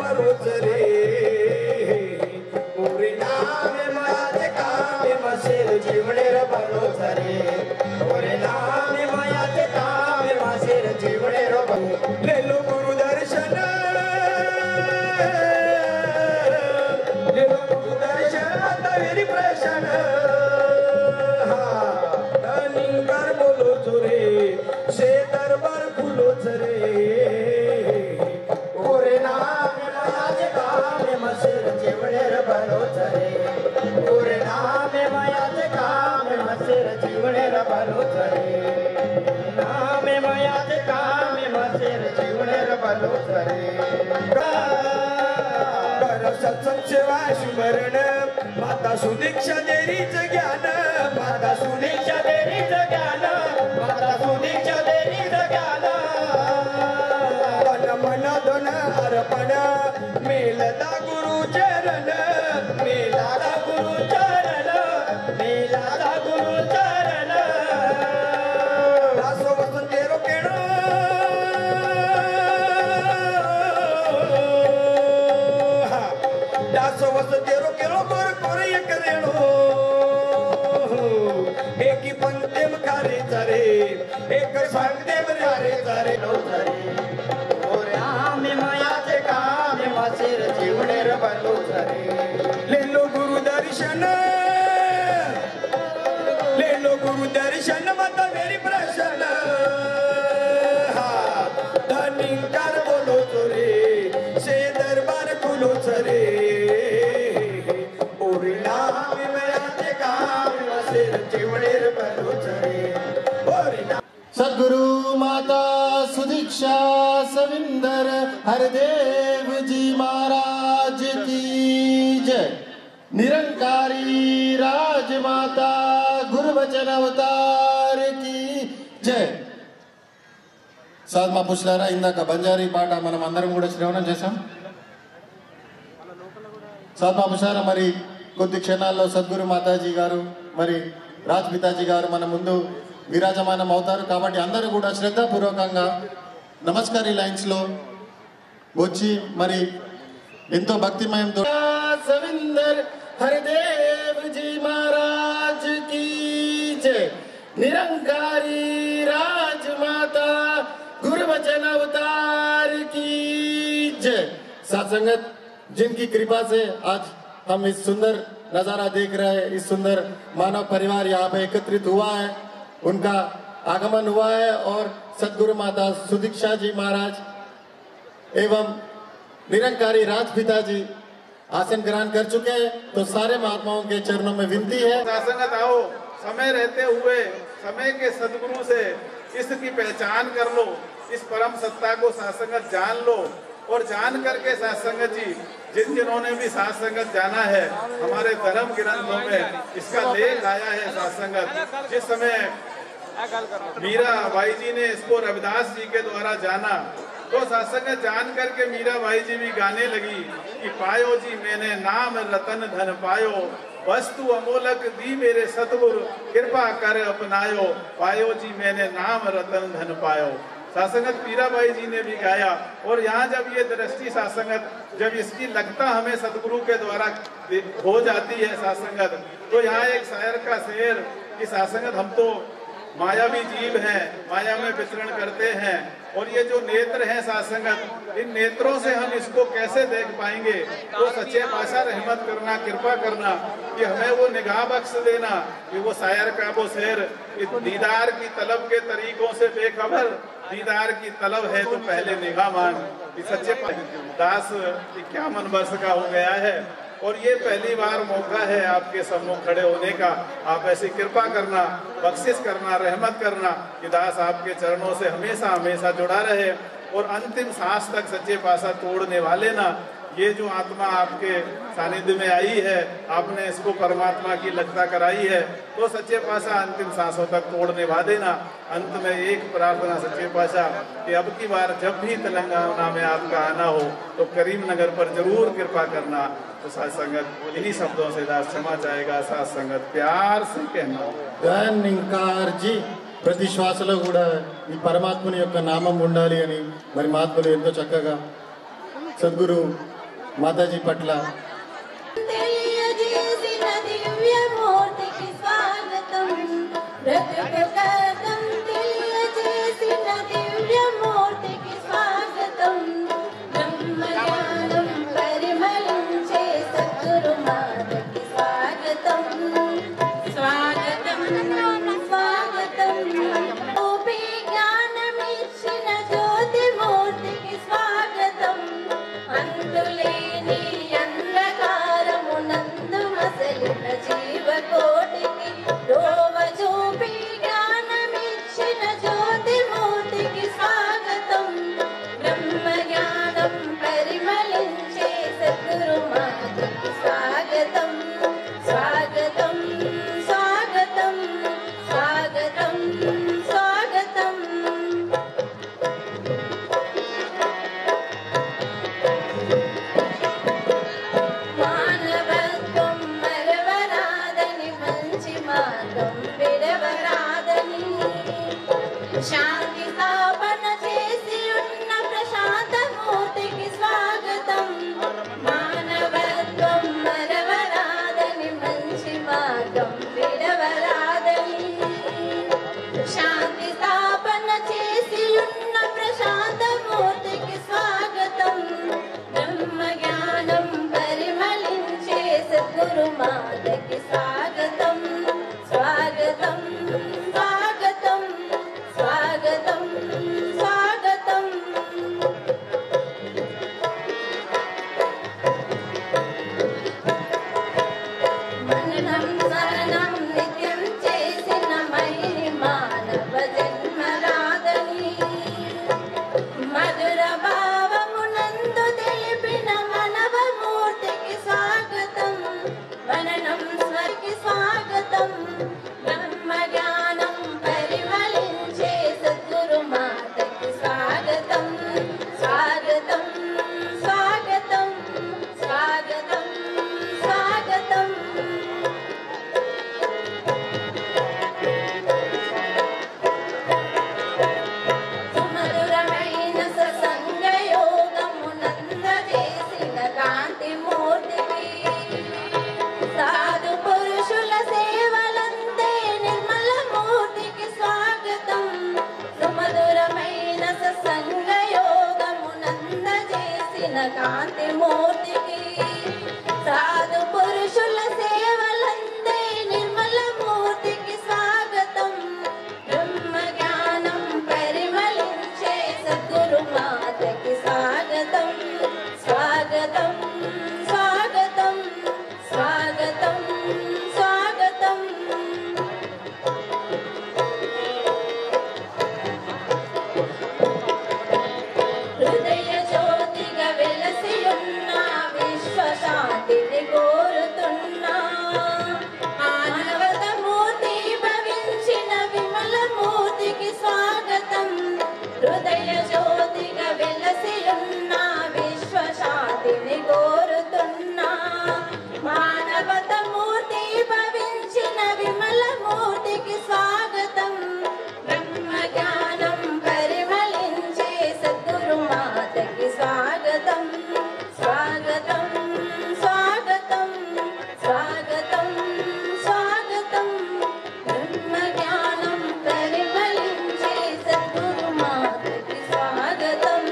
भरोच रे ओरे नामे मायाचे कामे मासेर जीवनेर भरोच रे ओरे नामे मायाचे कामे मासेर जीवनेर भरोच लेलो गुरु दर्शन लेलो गुरु दर्शन तवेरी प्रशन निंगार बोलो रे से दरबार फुलो रे ओरे नामे मायाचे कामे मासेर जीवनेर भरोच रे ओरे नामे मायाचे कामे मासेर जीवनेर भरोच रे नामे मायाचे कामे मासेर जीवनेर भरोच रे सत्संग सेवा सुमरण माता सुदीक्षा देरीच ज्ञान माता सुदीक्षा देरीच ज्ञान माता सुदीक्षा देरीच ज्ञान तन मन धन अर्पण मेलदा गुरु चरण मेलादा गुरु चरण मेलादा गुरु चरण दासो वसंतेरो केणो दासो वसंतेरो केणो कोर कोर एक रेणो एकी पंक्तेम खारे चरे एक सांगतेम रे चरे नो चरे ओरे आमे मायाचे कामे मासेर जीवनेर भलो चरे लेलो गुरु दर्शन लेलो गुरु दर्शन माता मेरी प्रशन धनिंकार बोलो चोरे से दरबार खुलो चरे ओरे नामे मायाचे कामे मासेर जीवनेर भलो चरे ओरे सद्गुरु माता सुदीक्षा सविंदर हरदेव जी महाराज की जय। निरंकारी राजमाता गुरुवचन अवतार की जय। సార్ మా పుష్లారా ఇందాక బంజారీ పాట మనం అందరం కూడా శ్రవణం చేశాం. సార్ మా పుష్లారా మరి కొద్ది క్షణాల్లో సద్గురు మాతాజీ గారు మరి రాజ్ పితాజీ గారు మన ముందు విరాజమానం అవుతారు. కాబట్టి అందరూ కూడా శ్రద్ధాపూర్వకంగా నమస్కారీ లైన్స్ లో వచ్చి మరి ఎంతో భక్తిమయంతో సవిందర్ హరదేవ్ జీ మహారాజ్ की जय। निरंकारी राजमाता गुरुवचन अवतार की जय। साथ संगत जिनकी कृपा से आज हम इस सुंदर नजारा देख रहे हैं, इस सुंदर मानव परिवार यहाँ पे एकत्रित हुआ है, उनका आगमन हुआ है और सद्गुरु माता सुदीक्षा जी महाराज एवं निरंकारी राजपिता जी आसन ग्रहण कर चुके हैं। तो सारे महात्माओं के चरणों में विनती है सासंगत आओ, समय रहते हुए समय के सद्गुरु से इसकी पहचान कर लो, इस परम सत्ता को सासंगत जान लो और जान करके सासंगत जी जिन्होंने भी सासंगत जाना है, हमारे धर्म ग्रंथों में इसका लेख आया है। सासंगत जिस समय मीरा भाई जी ने इसको रविदास जी के द्वारा जाना तो सासंगत जान करके मीरा भाई जी भी गाने लगी कि पायो जी मैंने नाम रतन धन पायो, वस्तु अमोलक दी मेरे सतगुरु कृपा कर अपनायो, पायो जी मैंने नाम रतन धन पायो। सासंगत मीराबाई जी ने भी गाया। और यहाँ जब ये दृष्टि सासंगत जब इसकी लगता हमें सतगुरु के द्वारा हो जाती है सासंगत, तो यहाँ एक शायर का शेर कि सासंगत हम तो मायावी जीव हैं, माया में विचरण करते हैं और ये जो नेत्र हैं सासंगत, इन नेत्रों से हम इसको कैसे देख पाएंगे। तो सच्चे पातशाह रहमत करना, कृपा करना कि हमें वो निगाह बख्श देना कि वो शायर का वो शेर दीदार की तलब के तरीकों से बेखबर, दीदार की तलब है तो पहले निगाह मांग। सच्चे दास 51 वर्ष का हो गया है और ये पहली बार मौका है आपके सम्मुख खड़े होने का। आप ऐसी कृपा करना, बख्शिश करना, रहमत करना कि दास आपके चरणों से हमेशा हमेशा जुड़ा रहे और अंतिम सांस तक सच्चे पातशाह तोड़ने वाले ना। ये जो आत्मा आपके सानिध्य में आई है, आपने इसको परमात्मा की लगता कराई है, तो सच्चे पातशाह अंतिम सांसों तक तोड़ने वाले ना। अंत में एक प्रार्थना सच्चे पातशाह कि अब की बार जब भी तेलंगाना में आपका आना हो तो करीमनगर पर जरूर कृपा करना। तो साथ संगत इन्हीं शब्दों से दास क्षमा चाहेगा, साथ संगत प्यार से कहना। నిరంకార్ జీ ప్రతి శ్వాసలో కూడా ఈ పరమాత్మని యొక్క నామం ఉండాలి అని మరి మహాత్ములు ఎంతో చక్కగా సద్గురు మాతాజీ పట్ల తెలియజేసిన దివ్యమూర్తికి స్వాగతం. బ్రతుకుకర్తం తెలియజేసిన దివ్యమూర్తికి స్వాగతం. బ్రహ్మజ్ఞానం పరిమళించే సద్గురు మాతకి స్వాగతం. స్వాగతం స్వాగతం. రూపీ జ్ఞానమిచ్చిన జ్యోతిమూర్తికి స్వాగతం. అంతులేని అంధకారమునందు మసలిన జీవకోటికి రోవ చూపి జ్ఞానమిచ్చిన జ్యోతిమూర్తికి స్వాగతం. బ్రహ్మ జ్ఞానం పరిమళించే సద్గురు మాతకి స్వాగతం. స్వాగతం స్వాగతం స్వాగతం స్వాగతం. మానవత్వం మరవరాదని మంచి మార్గం విడవరాదని శాంతి స్థాపన చేసి ఉన్న ప్రశాంత మూర్తికి స్వాగతం. మానవత్వం మరవరాదని మంచి మార్గం విడవరాదని శాంతి స్థాపన చేసి ఉన్న ప్రశాంత మూర్తికి స్వాగతం. బ్రహ్మ జ్ఞానం పరిమళించే సద్గురు మాతకి స్వాగతం. స్వాగతం స్వాగతం స్వాగతం స్వాగతం. మననం స్మరణం నిత్యం చేసిన మహిని మానవ జన్మరాదని మధుర భావమునందు తెలిపిన మనవమూర్తికి స్వాగతం. మననం స్మరికి స్వాగతం. బ్రహ్మ జ్ఞానం పరిమళించే సద్గురు మాతకి స్వాగతం. స్వాగతం స్వాగతం స్వాగతం స్వాగతం. సుమధురమైన సత్సంగ యోగమునందజేసిన కాంతి మూర్తికి సాధు పురుషుల సేవలందే నిర్మల మూర్తికి స్వాగతం. సుమధురమైన సత్సంగ యోగమునందజేసిన కాంతి మూర్తికి సాధు పురుషుల సేవలందే నిర్మల మూర్తికి స్వాగతం. బ్రహ్మ జ్ఞానం పరిమళించే సద్గురు మాతకి స్వాగతం. స్వాగతం స్వాగతం స్వాగతం స్వాగతం. హృదయ జ్యోతిగా వెలసి ఉన్న విశ్వశాంతిని కోరుతున్నా మానవత మూర్తి భవించిన విమల మూర్తికి స్వాగతం. హృదయ జ్యోతిగా వెలసి ఉన్న విశ్వశాంతిని కోరుతున్నా మానవత మూర్తి భవించిన విమల మూర్తికి స్వాగతం. బ్రహ్మ జ్ఞానం పరిమళించే సద్గురు మాతకి స్వాగతం. స్వాగతం స్వాగతం స్వాగతం స్వాగతం. బ్రహ్మ జ్ఞానం పరిమళించే సద్గురు మాతకి స్వాగతం.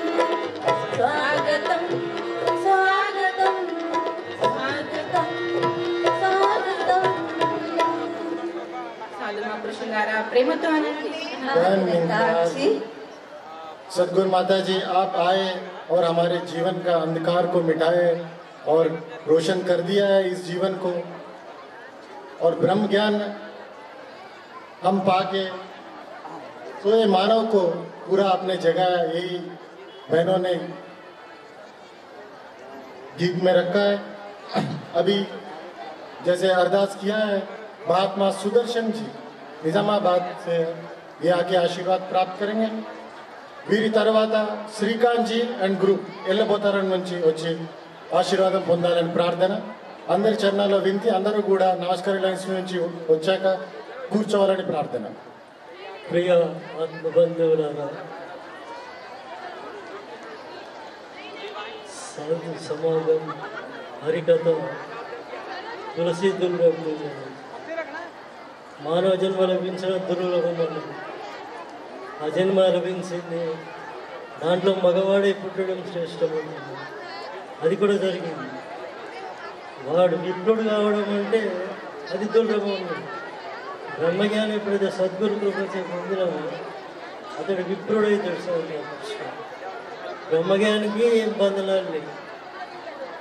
స్వాగతం స్వాగతం స్వాగతం స్వాగతం. చాలు మా పురుషులారా ప్రేమతో అనండి. सदगुरु माता जी आप आए और हमारे जीवन का अंधकार को मिटाए और रोशन कर दिया है इस जीवन को और ब्रह्म ज्ञान हम पाके तो ये मानव को पूरा अपने जगह यही बहनों ने गीत में रखा है। अभी जैसे अरदास किया है महात्मा सुदर्शन जी निजामाबाद से ये आके आशीर्वाद प्राप्त करेंगे। వీరి తర్వాత శ్రీకాంత్ జీ అండ్ గ్రూప్ ఎల్లబోతారం నుంచి వచ్చి ఆశీర్వాదం పొందాలని ప్రార్థన. అందరి చరణాల్లో వింతి అందరూ కూడా నమస్కార లైన్స్ నుంచి వచ్చాక కూర్చోవాలని ప్రార్థన. ప్రియ ఆత్మబంధువులారా, సాధు సమాగం, హరికథ, తులసి దుర్గా పూజ. మానవ జన్మ లభించిన దుర్లభమన్నది. ఆ జన్మ లభించింది, దాంట్లో మగవాడే పుట్టడం శ్రేష్టమన్నది. అది కూడా జరిగింది. వాడు విప్రుడు కావడం అంటే అది దుర్లభం అన్నది. బ్రహ్మజ్ఞానం ఎప్పుడైతే సద్గురు కృపచే పొందినామో అతడు విప్రుడైతాడు. సాధన బ్రహ్మజ్ఞానికి ఏం బంధనాలు లేవు.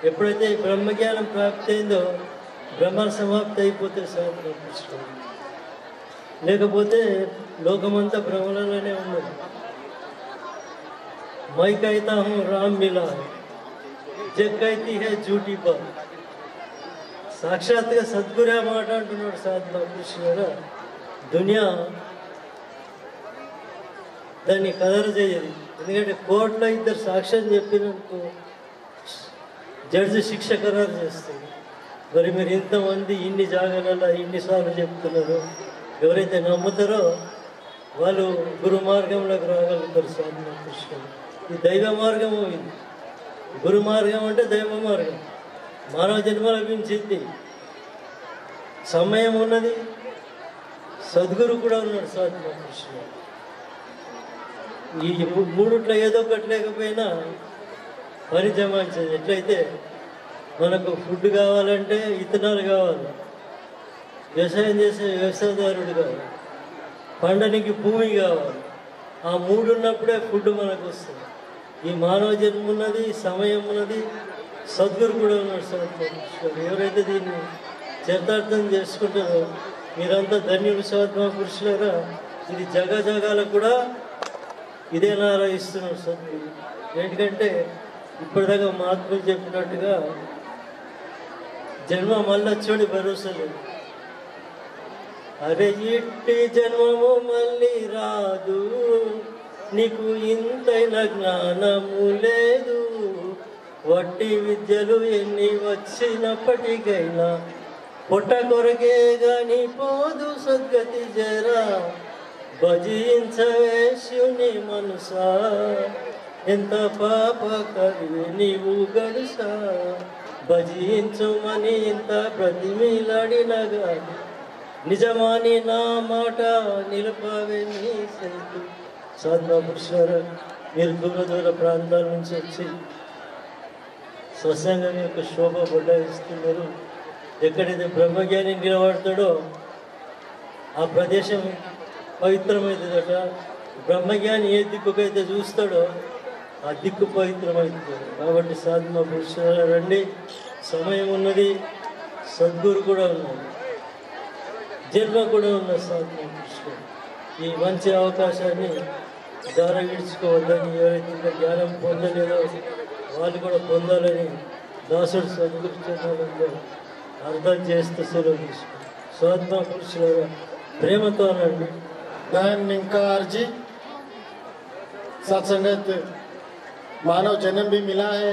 ఎప్పుడైతే బ్రహ్మజ్ఞానం ప్రాప్తి అయిందో బ్రహ్మ సమాప్తి అయిపోతే సాధన కృష్ణ. లేకపోతే లోకమంతా భ్రమలలోనే ఉన్నది. మై కైతా హూ రామ్ మిలా జగ్ కైతీ హై జూటీ బాత్. సాక్షాత్గా సద్గురే మాట అంటున్నాడు సాధన కృష్ణ. దునియా దాన్ని కదరు చేయదు. ఎందుకంటే కోర్టులో ఇద్దరు సాక్ష్యం చెప్పినందుకు జడ్జి శిక్ష ఖరారు చేస్తుంది. మరి మీరు ఇంతమంది ఇన్ని జాగాలలో ఇన్నిసార్లు చెప్తున్నారు, ఎవరైతే నమ్ముతారో వాళ్ళు గురు మార్గంలోకి రాగలుగుతారు. సాధన కృష్ణ ఇది దైవ మార్గము. ఇది గురు మార్గం అంటే దైవ మార్గం. మానవ జన్మ లభించింది, సమయం ఉన్నది, సద్గురు కూడా ఉన్నాడు. సాధన కృష్ణ ఈ మూడుట్లో ఏదో ఒకటి లేకపోయినా పని జమాయించేది. ఎట్లయితే మనకు ఫుడ్ కావాలంటే ఇత్తనాలు కావాలి, వ్యవసాయం చేసే వ్యవసాయదారుడు కావాలి, పండనికి భూమి కావాలి. ఆ మూడు ఉన్నప్పుడే ఫుడ్ మనకు వస్తుంది. ఈ మానవ జన్మ ఉన్నది, సమయం ఉన్నది, సద్గురు కూడా ఉన్నాడు. సాధన ఎవరైతే దీన్ని చరితార్థం చేసుకుంటారో మీరంతా ధన్యులు. సాధన పురుషులారా, ఇది జగాలకు కూడా ఇదే నారా ఇస్తున్నాడు సద్గురు. ఎందుకంటే ఇప్పటిదాకా మహాత్ములు చెప్పినట్టుగా జన్మ మళ్ళా చూడి భరోసా లేదు. అరే ఇట్టి జన్మము మళ్ళీ రాదు, నీకు ఇంతైన జ్ఞానము లేదు. వట్టి విద్యలు ఎన్ని వచ్చినప్పటికైనా పొట్ట కొరకే గాని పోదు సద్గతి జరా. భజించవే శివుని మనసా, ఎంత పాప కరివే నీవు గడుసా. భజించుమని ఇంత ప్రతిమిలాడినా గాని నిజమాని నా మాట నిలపవే నీ సైతు. సాధన పురుషులారా, మీరు దూర దూర ప్రాంతాల నుంచి వచ్చి సత్సంగం యొక్క శోభ బొడ్డాయిస్తున్నారు. ఎక్కడైతే బ్రహ్మజ్ఞాని నిలబడతాడో ఆ ప్రదేశం పవిత్రమవుతుందట. బ్రహ్మజ్ఞాని ఏ దిక్కుకైతే చూస్తాడో ఆ దిక్కు పవిత్రమవుతుంది. కాబట్టి సాధన పురుషులారా రండి, సమయం ఉన్నది, సద్గురు కూడా ఉన్నది, జన్మ కూడా ఉన్నది. సాధన పురుషులు ఈ మంచి అవకాశాన్ని దార విడుచుకోవద్దని, ఎవరైతే ఇంకా జ్ఞానం పొందలేదో వాళ్ళు కూడా పొందాలని దాసుడు సద్గురు చరణంలో అర్థం చేస్తూ సెలవు తీసుకుంటాం. సాధన పురుషులారా ప్రేమతో రండి. बहन निंकार जी, सत्संगत मानव जन्म भी मिला है,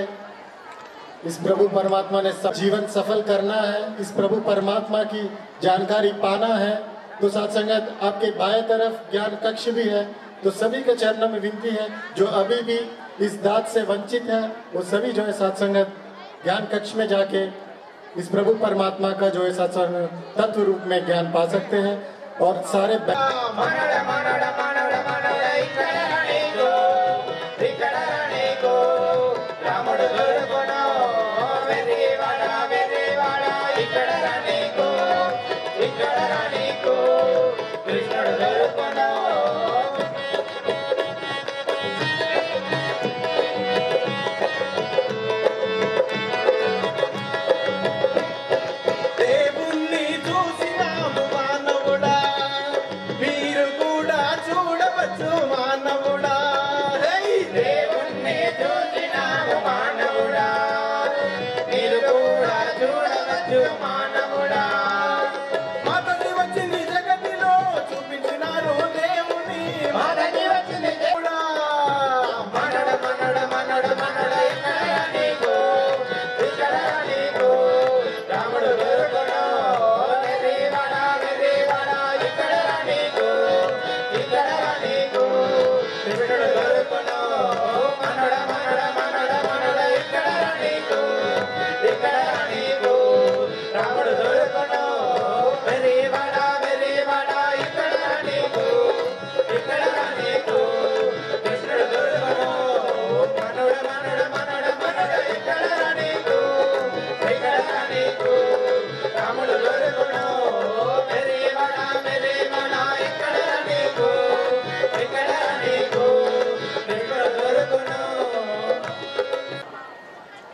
इस प्रभु परमात्मा ने जीवन सफल करना है, इस प्रभु परमात्मा की जानकारी पाना है, तो सत्संगत आपके बाएं तरफ ज्ञान कक्ष भी है। तो सभी के चरणों में विनती है, जो अभी भी इस दात से वंचित है वो सभी जो है सत्संगत ज्ञान कक्ष में जाके इस प्रभु परमात्मा का जो है सत्संग तत्व रूप में ज्ञान पा सकते हैं। और सारे దేవుణ్ణి చూసినాము మానవుడా, మీరు కూడా చూ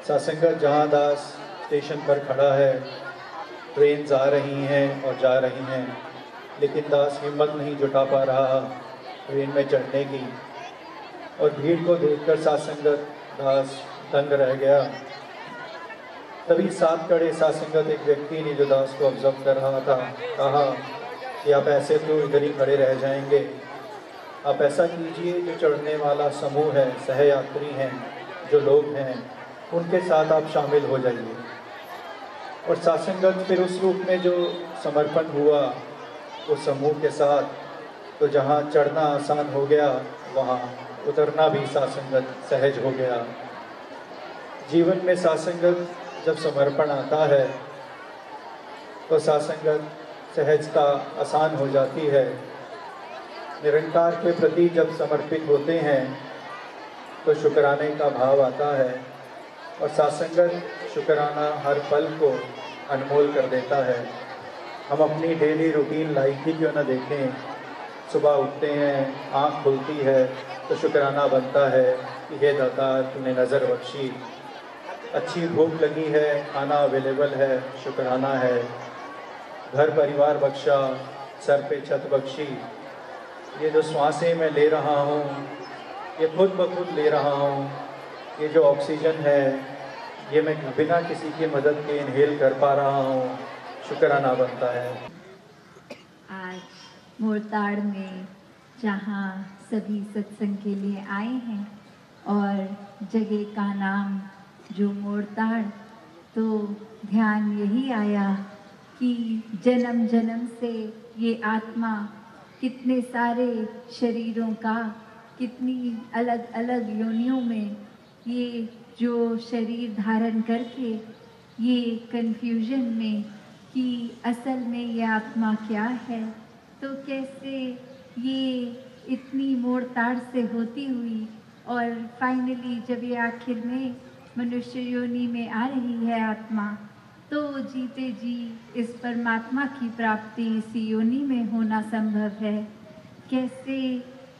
सासंगत जहाँ दास स्टेशन पर खड़ा है, ट्रेन आ रही हैं और जा रही हैं, लेकिन दास हिम्मत नहीं जुटा पा रहा ट्रेन में चढ़ने की, और भीड़ को देखकर सासंगत दास दंग रह गया। तभी साथ खड़े सासंगत एक व्यक्ति ने, जो दास को ऑब्जर्व कर रहा था, कहा कि आप ऐसे तो इधर ही खड़े रह जाएंगे, आप ऐसा कीजिए, जो चढ़ने वाला समूह है, सहयात्री हैं, जो लोग हैं, उनके साथ आप शामिल हो जाइए। और सासंगत फिर उस रूप में जो समर्पण हुआ उस समूह के साथ, तो जहाँ चढ़ना आसान हो गया, वहाँ उतरना भी सासंगत सहज हो गया। जीवन में सासंगत जब समर्पण आता है तो सासंगत सहजता आसान हो जाती है। निरंकार के प्रति जब समर्पित होते हैं तो शुक्राने का भाव आता है, और सासंगत शुक्राना हर पल को अनमोल कर देता है। हम अपनी डेली रूटीन लाइफ ही क्यों न देखें, सुबह उठते हैं, आँख खुलती है तो शुक्राना बनता है कि हे दाता तूने नज़र बख्शी, अच्छी भूख लगी है, खाना अवेलेबल है, शुक्राना है, घर परिवार बख्शा, सर पे छत बख्शी, ये जो श्वासें मैं ले रहा हूँ ये खुद ब खुद ले रहा हूँ, ये जो ऑक्सीजन है ये मैं बिना किसी की मदद के इनहेल कर पा रहा हूँ, शुक्राना बनता है। आज मोरताड़ में जहाँ सभी सत्संग के लिए आए हैं और जगह का नाम जो मोरताड़, तो ध्यान यही आया कि जन्म जन्म से ये आत्मा कितने सारे शरीरों का, कितनी अलग अलग योनियों में ये जो शरीर धारण करके ये कन्फ्यूजन में कि असल में ये आत्मा क्या है, तो कैसे ये इतनी मोड़ ताड़ से होती हुई और फाइनली जब ये आखिर में मनुष्य योनि में आ रही है आत्मा, तो जीते जी इस परमात्मा की प्राप्ति इसी योनि में होना संभव है। कैसे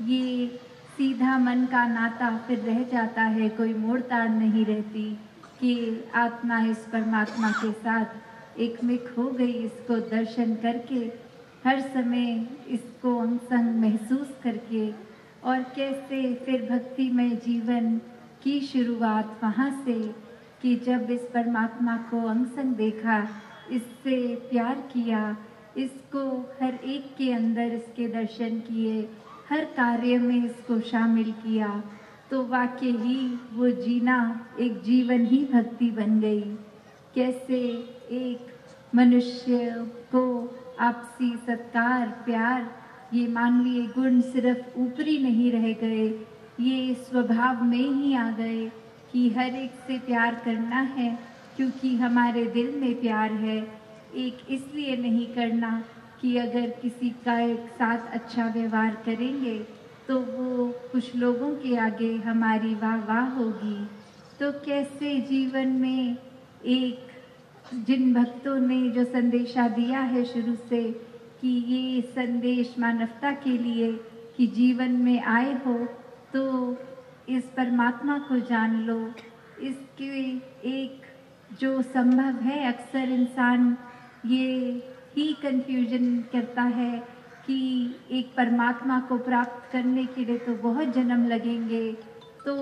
ये सीधा मन का नाता फिर रह जाता है, कोई मोड़ ताड़ नहीं रहती कि आत्मा इस परमात्मा के साथ एकमिक हो गई, इसको दर्शन करके हर समय इसको अंग संग महसूस करके, और कैसे फिर भक्तिमय जीवन की शुरुआत वहाँ से कि जब इस परमात्मा को अंग संग देखा, इससे प्यार किया, इसको हर एक के अंदर इसके दर्शन किए, हर कार्य में इसको शामिल किया, तो वाकई ही वो जीना एक जीवन ही भक्ति बन गई। कैसे एक मनुष्य को आपसी सत्कार, प्यार, ये मानवीय गुण सिर्फ ऊपरी नहीं रह गए, ये स्वभाव में ही आ गए कि हर एक से प्यार करना है क्योंकि हमारे दिल में प्यार है। एक इसलिए नहीं करना कि अगर किसी का एक साथ अच्छा व्यवहार करेंगे तो वो कुछ लोगों के आगे हमारी वाह वाह होगी। तो कैसे जीवन में एक जिन भक्तों ने जो संदेशा दिया है शुरू से कि ये संदेश मानवता के लिए कि जीवन में आए हो तो इस परमात्मा को जान लो, इसके एक जो संभव है, अक्सर इंसान ये ही कन्फ्यूजन करता है कि एक परमात्मा को प्राप्त करने के लिए तो बहुत जन्म लगेंगे, तो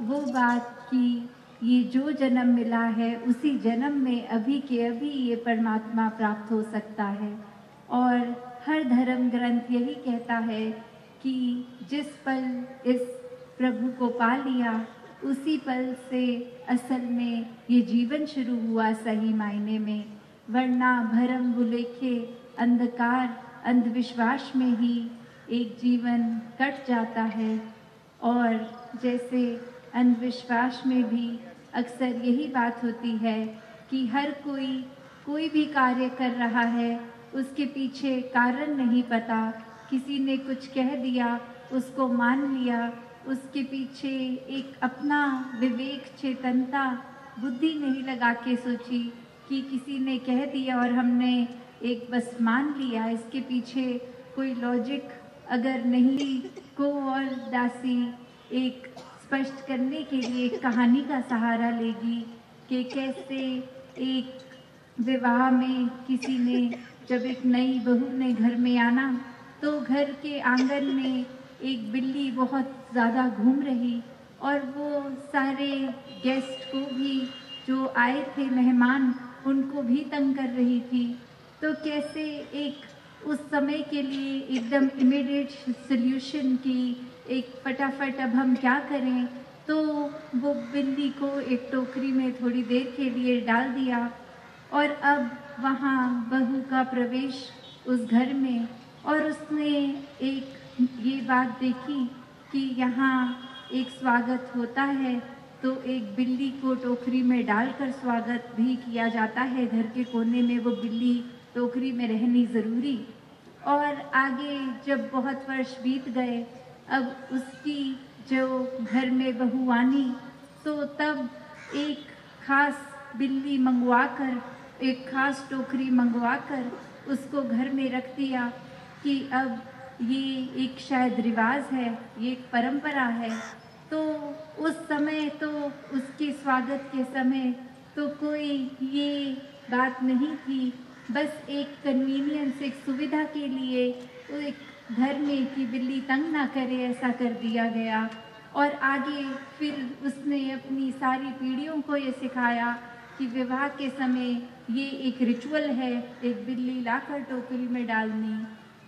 वो बात कि ये जो जन्म मिला है उसी जन्म में अभी के अभी ये परमात्मा प्राप्त हो सकता है। और हर धर्म ग्रंथ यही कहता है कि जिस पल इस प्रभु को पा लिया उसी पल से असल में ये जीवन शुरू हुआ सही मायने में, वरना भरम भुलेखे अंधकार अंधविश्वास में ही एक जीवन कट जाता है। और जैसे अंधविश्वास में भी अक्सर यही बात होती है कि हर कोई भी कार्य कर रहा है, उसके पीछे कारण नहीं पता, किसी ने कुछ कह दिया उसको मान लिया, उसके पीछे एक अपना विवेक, चेतनता, बुद्धि नहीं लगा के सोची कि किसी ने कह दिया और हमने एक बस मान लिया, इसके पीछे कोई लॉजिक अगर नहीं को और दासी एक स्पष्ट करने के लिए एक कहानी का सहारा लेगी कि कैसे एक विवाह में किसी ने, जब एक नई बहू ने घर में आना तो घर के आंगन में एक बिल्ली बहुत ज़्यादा घूम रही और वो सारे गेस्ट को भी, जो आए थे मेहमान, उनको भी तंग कर रही थी। तो कैसे एक उस समय के लिए एकदम इमीडिएट सल्यूशन की, एक फटाफट अब हम क्या करें, तो वो बिल्ली को एक टोकरी में थोड़ी देर के लिए डाल दिया और अब वहाँ बहू का प्रवेश उस घर में, और उसने एक ये बात देखी कि यहाँ एक स्वागत होता है तो एक बिल्ली को टोकरी में डालकर स्वागत भी किया जाता है। घर के कोने में वो बिल्ली टोकरी में रहनी ज़रूरी। और आगे जब बहुत वर्ष बीत गए, अब उसकी जो घर में बहू आनी तो तब एक खास बिल्ली मंगवाकर, एक खास टोकरी मंगवाकर उसको घर में रख दिया कि अब ये एक शायद रिवाज है, ये एक परंपरा है। तो उस समय तो उसके स्वागत के समय तो कोई ये बात नहीं थी, बस एक कन्वीनियंस, एक सुविधा के लिए तो एक घर में कि बिल्ली तंग ना करे ऐसा कर दिया गया। और आगे फिर उसने अपनी सारी पीढ़ियों को ये सिखाया कि विवाह के समय ये एक रिचुअल है, एक बिल्ली लाकर टोकरी में डालनी।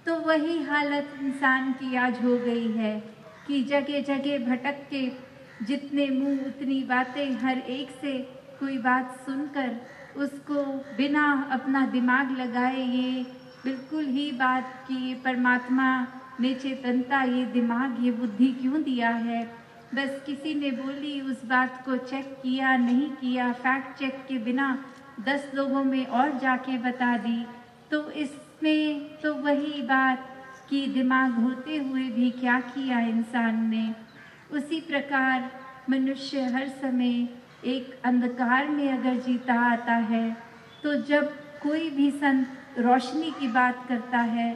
तो वही हालत इंसान की आज हो गई है कि जगह जगह भटक के जितने मुंह उतनी बातें, हर एक से कोई बात सुनकर उसको बिना अपना दिमाग लगाए, ये बिल्कुल ही बात कि ये परमात्मा ने चेतनता, ये दिमाग, ये बुद्धि क्यों दिया है, बस किसी ने बोली, उस बात को चेक किया नहीं किया, फैक्ट चेक के बिना 10 लोगों में और जाके बता दी। तो इसमें तो वही बात कि दिमाग होते हुए भी क्या किया इंसान ने। उसी प्रकार मनुष्य हर समय एक अंधकार में अगर जीता आता है तो जब कोई भी संत रोशनी की बात करता है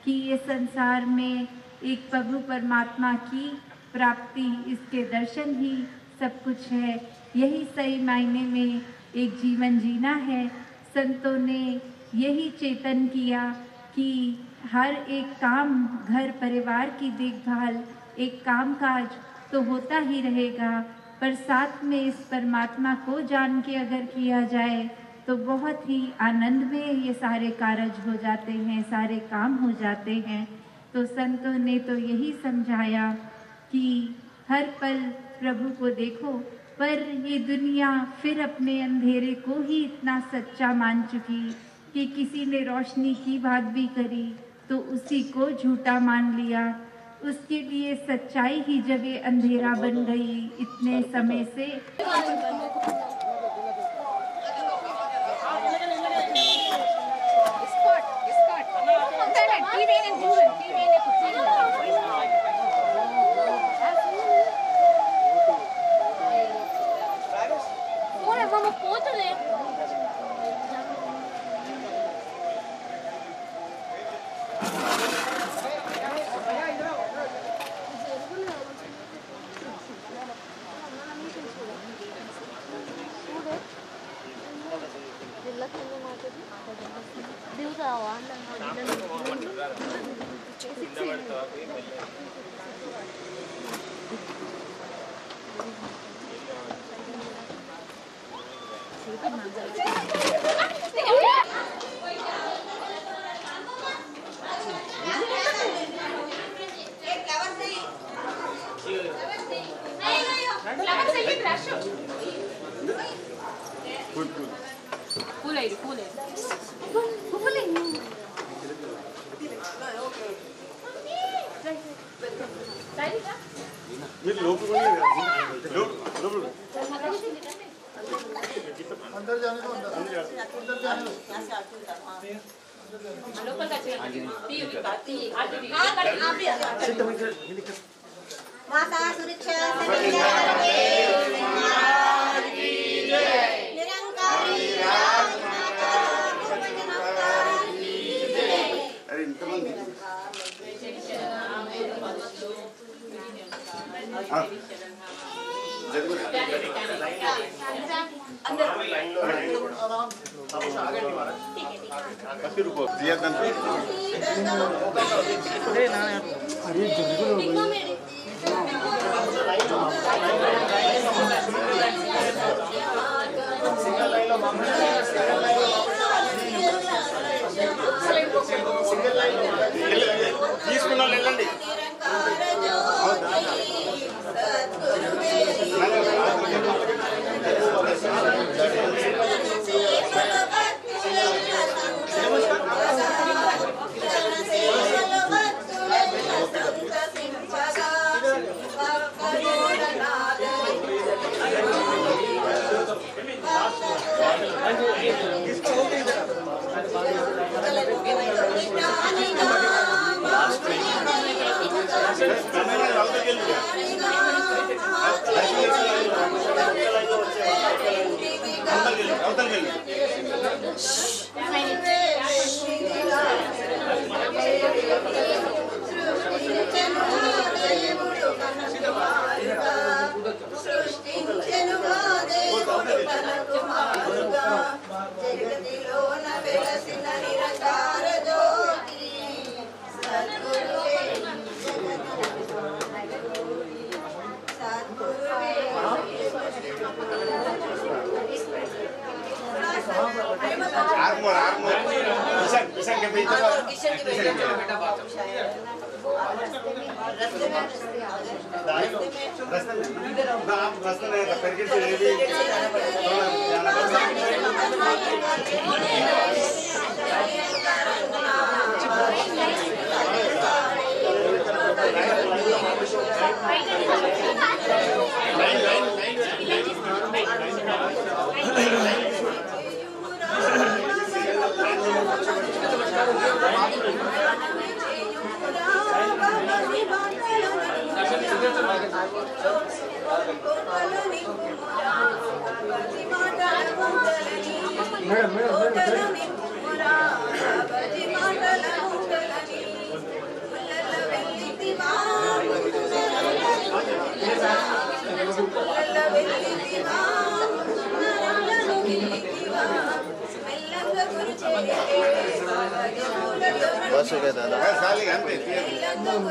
कि ये संसार में एक प्रभु परमात्मा की प्राप्ति, इसके दर्शन ही सब कुछ है, यही सही मायने में एक जीवन जीना है। संतों ने यही चेतन किया कि हर एक काम, घर परिवार की देखभाल, एक कामकाज तो होता ही रहेगा, पर साथ में इस परमात्मा को जान के अगर किया जाए तो बहुत ही आनंद में ये सारे कार्य हो जाते हैं, सारे काम हो जाते हैं। तो संतों ने तो यही समझाया कि हर पल प्रभु को देखो, पर ये दुनिया फिर अपने अंधेरे को ही इतना सच्चा मान चुकी कि किसी ने रोशनी की बात भी करी तो उसी को झूठा मान लिया। उसके लिए सच्चाई ही जगह अंधेरा बन गई इतने समय से। माता सुरक्षा निरंकारी बस हो गया दादा।